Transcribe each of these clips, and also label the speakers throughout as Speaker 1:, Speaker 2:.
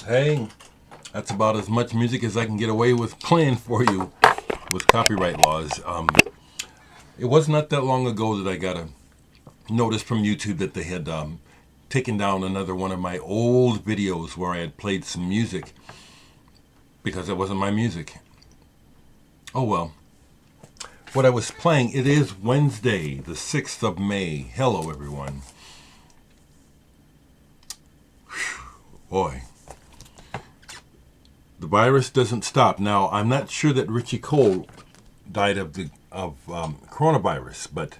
Speaker 1: Hey, that's about as much music as I can get away with playing for you with copyright laws. It was not that long ago that I got a notice from YouTube that they had taken down another one of my old videos where I had played some music because it wasn't my music. Oh well. What I was playing, it is Wednesday, the 6th of May. Hello, everyone. Whew, boy. The virus doesn't stop. Now, I'm not sure that Richie Cole died of coronavirus, but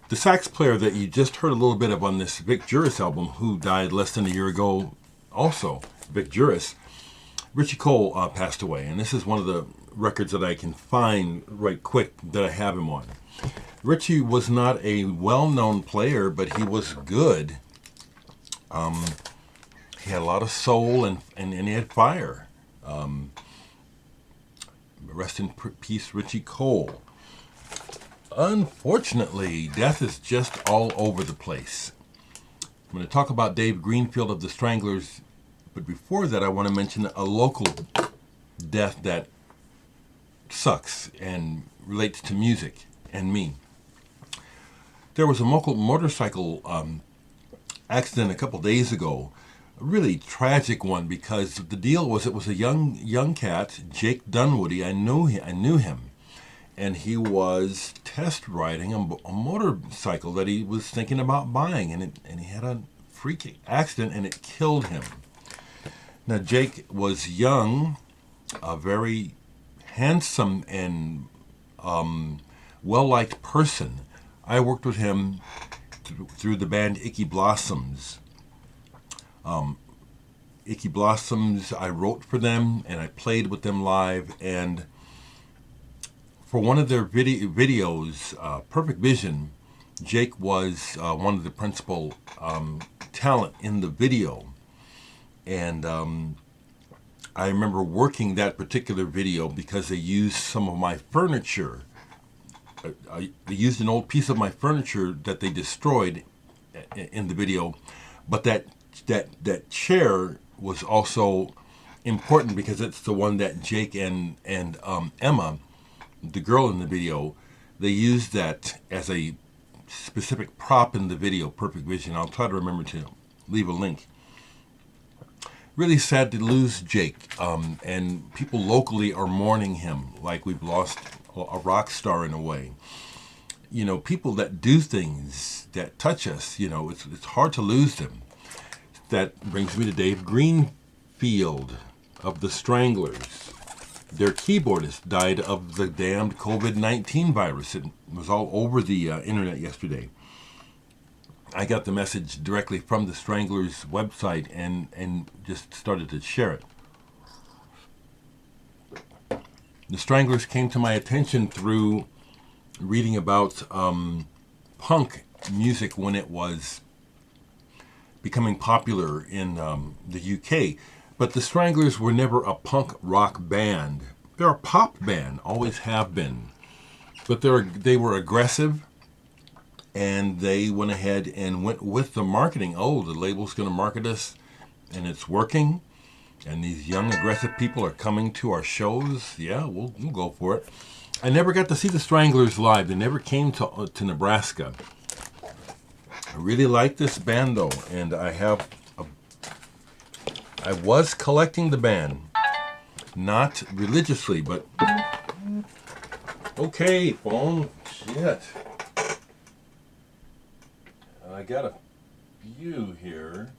Speaker 1: the sax player that you just heard a little bit of on this Vic Juris album, who died less than a year ago also, Vic Juris, Richie Cole passed away. And this is one of the records that I can find right quick that I have him on. Richie was not a well-known player, but he was good. He had a lot of soul and he had fire. Rest in peace, Richie Cole. Unfortunately, death is just all over the place. I'm going to talk about Dave Greenfield of the Stranglers, but before that I want to mention a local death that sucks and relates to music and me. There was a motorcycle accident a couple days ago. A really tragic one, because the deal was it was a young cat, Jake Dunwoody. I knew him, and he was test riding a motorcycle that he was thinking about buying, and he had a freak accident and it killed him. Now Jake was young, a very handsome and well-liked person. I worked with him through the band Icky Blossoms. Icky Blossoms, I wrote for them and I played with them live, and for one of their videos, Perfect Vision, Jake was one of the principal talent in the video. And I remember working that particular video because they used some of my furniture. They used an old piece of my furniture that they destroyed in the video, but that chair was also important because it's the one that Jake and Emma, the girl in the video, they used that as a specific prop in the video, Perfect Vision. I'll try to remember to leave a link. Really sad to lose Jake, and people locally are mourning him like we've lost a rock star in a way. You know, people that do things that touch us, you know, it's hard to lose them. That brings me to Dave Greenfield of the Stranglers. Their keyboardist died of the damned COVID-19 virus. It was all over the internet yesterday. I got the message directly from the Stranglers website and just started to share it. The Stranglers came to my attention through reading about punk music when it was becoming popular in the UK. But the Stranglers were never a punk rock band. They're a pop band, always have been. But they were aggressive, and they went ahead and went with the marketing. Oh, the label's going to market us, and it's working. And these young, aggressive people are coming to our shows. Yeah, we'll go for it. I never got to see the Stranglers live. They never came to Nebraska. I really like this band though, and I was collecting the band, not religiously, but okay, phone, shit. I got a few here.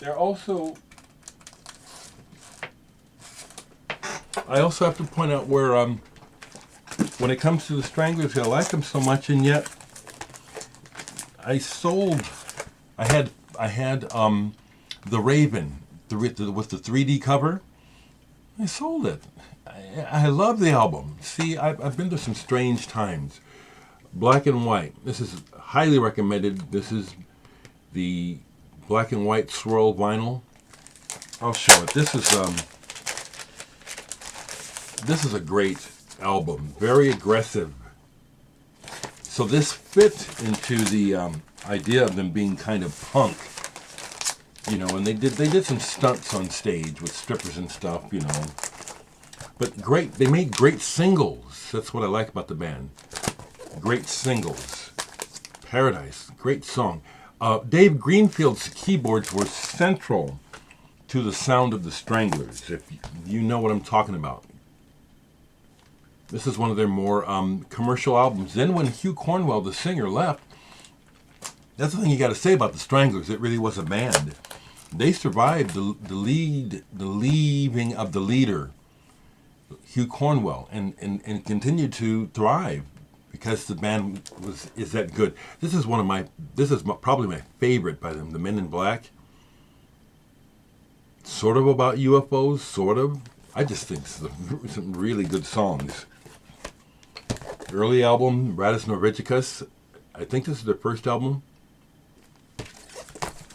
Speaker 1: I also have to point out where when it comes to the Stranglers, I like them so much, and yet I had the Raven with the 3D cover. I sold it. I love the album. See, I've been through some strange times. Black and white. This is highly recommended. This is the black and white swirl vinyl. I'll show it. This is a great album. Very aggressive. So this fit into the idea of them being kind of punk. You know, and they did some stunts on stage with strippers and stuff, you know. But great, they made great singles. That's what I like about the band. Great singles. Paradise, great song. Dave Greenfield's keyboards were central to the sound of the Stranglers, if you know what I'm talking about. This is one of their more commercial albums. Then when Hugh Cornwell, the singer, left, that's the thing you got to say about the Stranglers. It really was a band. They survived the leaving of the leader, Hugh Cornwell, and continued to thrive because the band is that good. This is probably my favorite by them, the Men in Black. Sort of about UFOs, sort of. I just think some really good songs. Early album, Radis Norvegicus. I think this is their first album.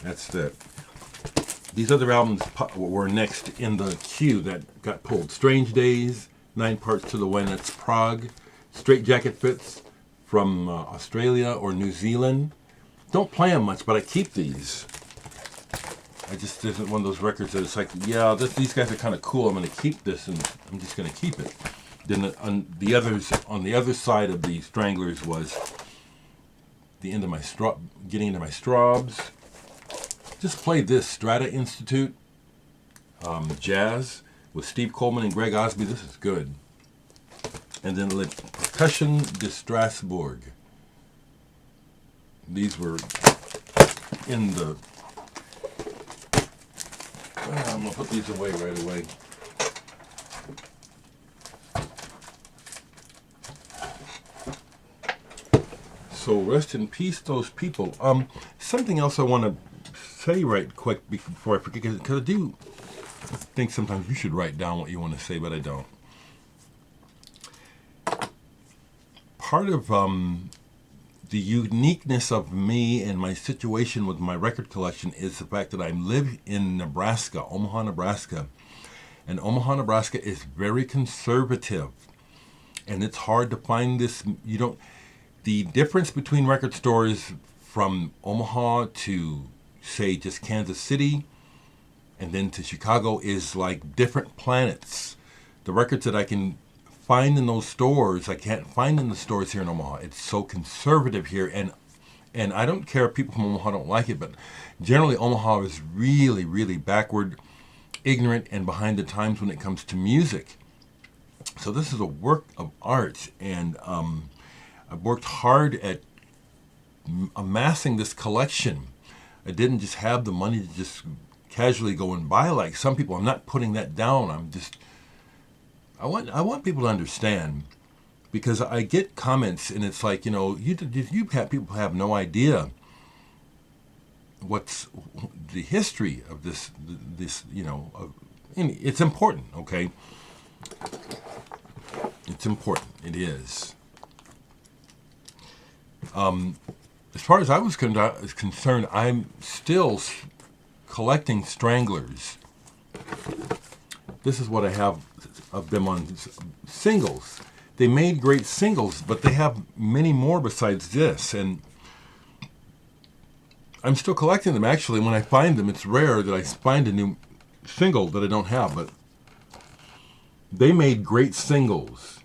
Speaker 1: That's it. These other albums were next in the queue that got pulled. Strange Days, 9 Parts to the Wind, that's Prog. Straight Jacket Fits from Australia or New Zealand. Don't play them much, but I keep these. I just isn't one of those records that it's like, yeah, these guys are kind of cool. I'm going to keep this, and I'm just going to keep it. Then on the other side of the Stranglers was the end of my getting into my Straubs. Just played this Strata Institute jazz with Steve Coleman and Greg Osby. This is good. And then Percussion de Strasbourg. These were in the. I'm gonna put these away right away. So rest in peace, those people. Something else I want to say right quick before I forget, because I do think sometimes you should write down what you want to say, but I don't. Part of the uniqueness of me and my situation with my record collection is the fact that I live in Nebraska, Omaha, Nebraska. And Omaha, Nebraska is very conservative. And it's hard to find this. The difference between record stores from Omaha to, say, just Kansas City and then to Chicago is like different planets. The records that I can find in those stores, I can't find in the stores here in Omaha. It's so conservative here, and I don't care if people from Omaha don't like it, but generally Omaha is really, really backward, ignorant, and behind the times when it comes to music. So this is a work of art, and I've worked hard at amassing this collection. I didn't just have the money to just casually go and buy like some people. I'm not putting that down. I want people to understand, because I get comments and it's like, people have no idea what's the history of this, it's important, okay? It's important. It is. As far as I was concerned, I'm still collecting Stranglers. This is what I have of them on singles. They made great singles, but they have many more besides this, and I'm still collecting them. Actually, when I find them, it's rare that I find a new single that I don't have, but they made great singles.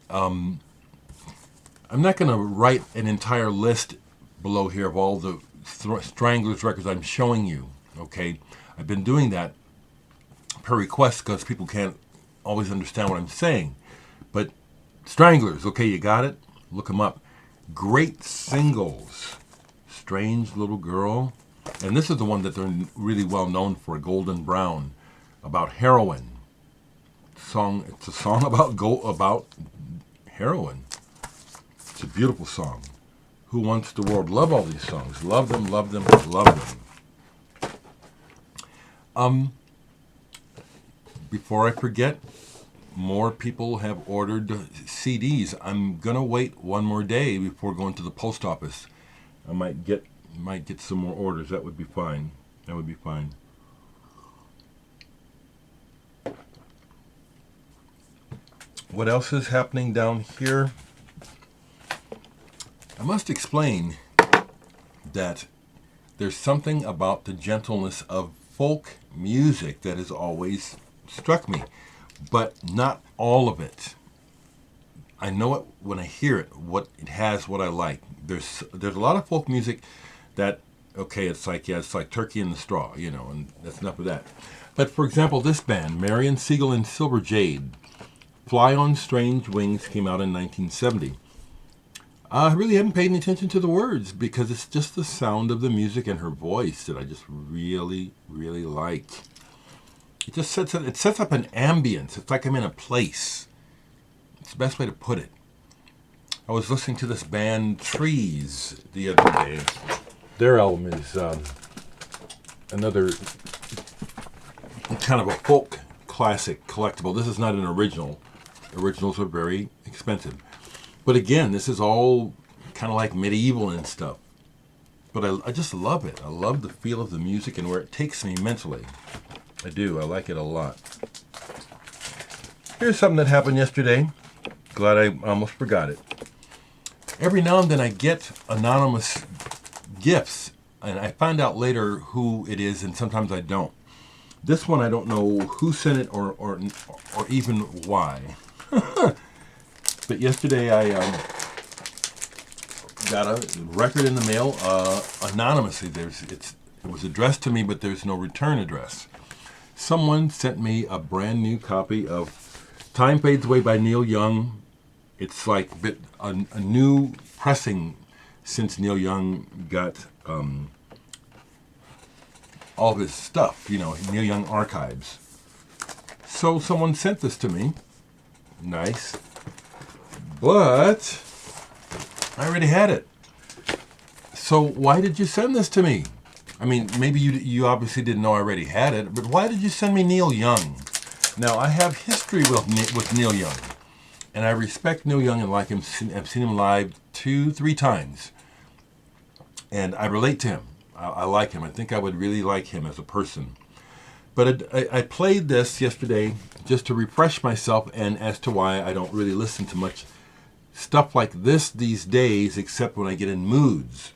Speaker 1: I'm not going to write an entire list below here of all the Stranglers records I'm showing you, okay? I've been doing that per request because people can't always understand what I'm saying. But Stranglers, okay, you got it? Look them up. Great singles. Strange Little Girl. And this is the one that they're really well known for, Golden Brown, about heroin. It's a song about heroin. It's a beautiful song. Who Wants the World? Love all these songs. Love them, love them, love them. Before I forget, more people have ordered CDs. I'm gonna wait one more day before going to the post office. I might get some more orders. That would be fine. That would be fine. What else is happening down here? I must explain that there's something about the gentleness of folk music that has always struck me, but not all of it. I know it when I hear it, what it has, what I like. There's a lot of folk music that, okay, it's like Turkey in the Straw, and that's enough of that. But for example, this band, Marion Siegel and Silver Jade, Fly on Strange Wings, came out in 1970. I really haven't paid any attention to the words because it's just the sound of the music and her voice that I just really, really like. It just sets up an ambience. It's like I'm in a place. It's the best way to put it. I was listening to this band Trees the other day. Their album is another kind of a folk classic collectible. This is not an original. Originals are very expensive. But again, this is all kind of like medieval and stuff. But I just love it. I love the feel of the music and where it takes me mentally. I do. I like it a lot. Here's something that happened yesterday. Glad I almost forgot it. Every now and then I get anonymous gifts, and I find out later who it is, and sometimes I don't. This one I don't know who sent it or even why. But yesterday I got a record in the mail anonymously. It was addressed to me, but there's no return address. Someone sent me a brand new copy of Time Fades Away by Neil Young. It's like a new pressing since Neil Young got all of his stuff, Neil Young archives. So someone sent this to me. Nice. But I already had it. So why did you send this to me? I mean, maybe you obviously didn't know I already had it, but why did you send me Neil Young? Now, I have history with Neil Young, and I respect Neil Young and like him. I've seen him live 2-3 times, and I relate to him. I like him. I think I would really like him as a person. But I played this yesterday just to refresh myself and as to why I don't really listen to much stuff like this these days, except when I get in moods.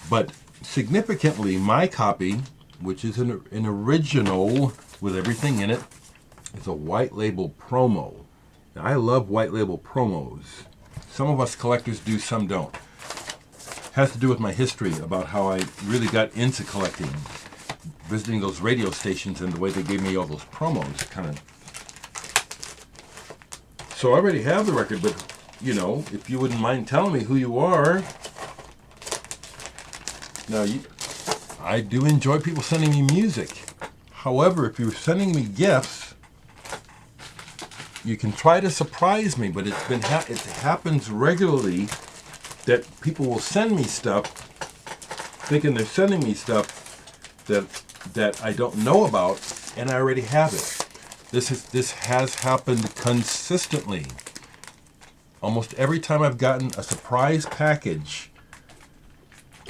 Speaker 1: But significantly, my copy, which is an original with everything in it, is a white label promo. Now, I love white label promos. Some of us collectors do, some don't. It has to do with my history about how I really got into collecting, visiting those radio stations and the way they gave me all those promos, kind of. So I already have the record, but if you wouldn't mind telling me who you are. Now, I do enjoy people sending me music. However, if you're sending me gifts, you can try to surprise me, but it happens regularly that people will send me stuff thinking they're sending me stuff that I don't know about, and I already have it. This has happened consistently. Almost every time I've gotten a surprise package,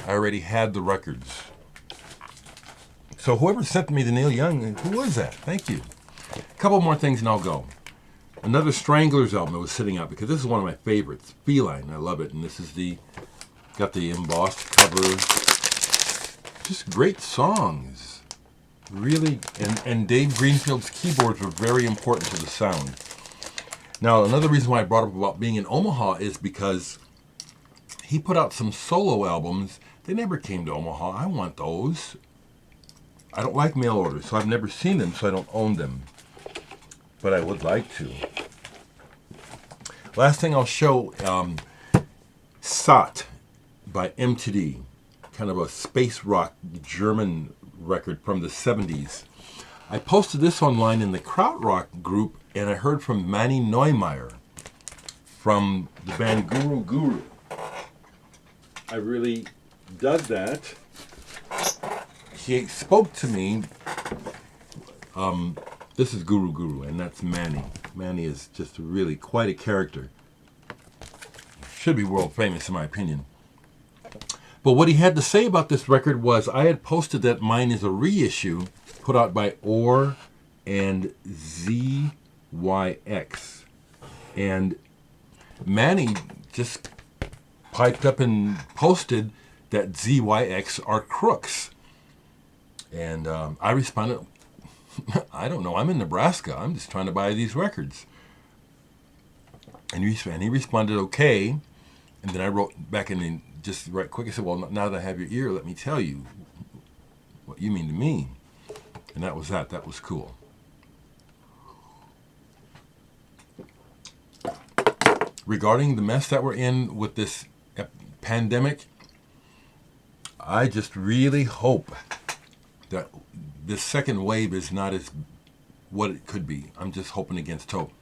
Speaker 1: I already had the records. So whoever sent me the Neil Young, who was that? Thank you. A couple more things and I'll go. Another Stranglers album that was sitting out because this is one of my favorites. Feline, I love it. And this is got the embossed cover. Just great songs. Really, and Dave Greenfield's keyboards were very important to the sound. Now, another reason why I brought up about being in Omaha is because he put out some solo albums. They never came to Omaha. I want those. I don't like mail orders, so I've never seen them, so I don't own them. But I would like to. Last thing I'll show, Sat by MTD, kind of a space rock German record from the 70s. I posted this online in the Krautrock group, and I heard from Manny Neumeier from the band Guru Guru. I really dug that. He spoke to me. This is Guru Guru, and that's Manny. Manny is just really quite a character. Should be world famous, in my opinion. But what he had to say about this record was, I had posted that mine is a reissue put out by Orr and ZYX. And Manny just piped up and posted that ZYX are crooks. And I responded, I don't know, I'm in Nebraska. I'm just trying to buy these records. And he responded, okay. And then I wrote back in just right quick. I said, well, now that I have your ear, let me tell you what you mean to me. And that was that. That was cool. Regarding the mess that we're in with this pandemic, I just really hope that this second wave is not as what it could be. I'm just hoping against hope.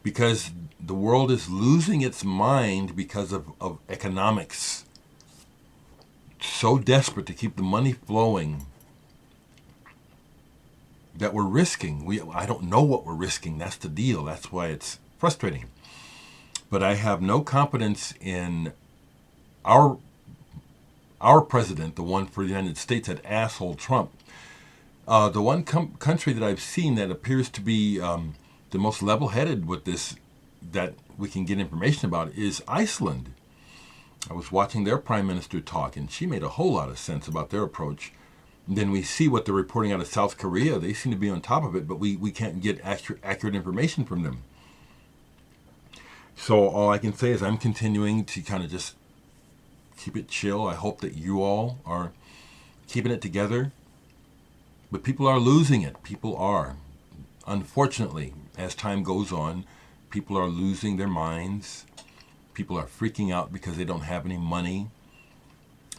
Speaker 1: Because the world is losing its mind because of economics. So desperate to keep the money flowing that we're risking. I don't know what we're risking. That's the deal. That's why it's frustrating. But I have no confidence in our president, the one for the United States, that asshole Trump. The one country that I've seen that appears to be the most level-headed with this, that we can get information about, is Iceland. I was watching their prime minister talk, and she made a whole lot of sense about their approach. And then we see what they're reporting out of South Korea. They seem to be on top of it, but we can't get accurate information from them. So all I can say is I'm continuing to kind of just keep it chill. I hope that you all are keeping it together. But people are losing it. People are. Unfortunately, as time goes on, people are losing their minds. People are freaking out because they don't have any money.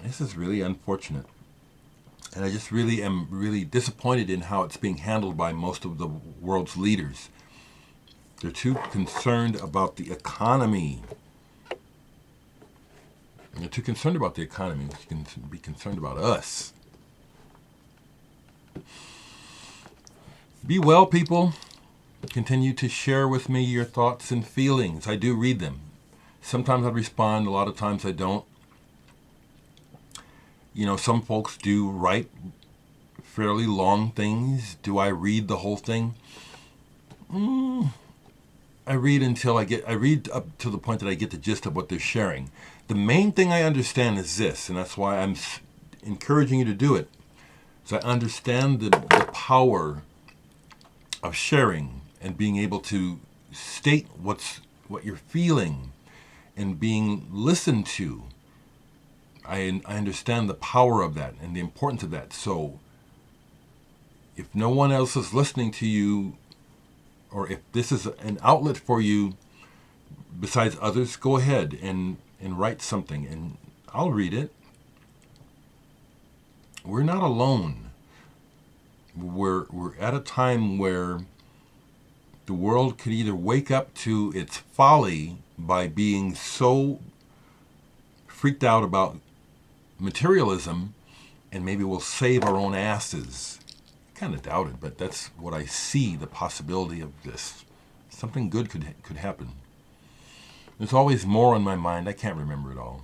Speaker 1: This is really unfortunate. And I just really am disappointed in how it's being handled by most of the world's leaders. They're too concerned about the economy. They're too concerned about the economy. You can be concerned about us. Be well, people. Continue to share with me your thoughts and feelings. I do read them. Sometimes I respond, a lot of times I don't. You know, some folks do write fairly long things. Do I read the whole thing? I read up to the point that I get the gist of what they're sharing. The main thing I understand is this, and that's why I'm encouraging you to do it. So I understand the power of sharing and being able to state what you're feeling and being listened to. I understand the power of that and the importance of that. So if no one else is listening to you, or if this is an outlet for you besides others, go ahead and write something, and I'll read it. We're not alone. We're at a time where the world could either wake up to its folly by being so freaked out about materialism, and maybe we'll save our own asses. Kind of doubt it, but that's what I see, the possibility of this. Something good could happen. There's always more on my mind. I can't remember it all.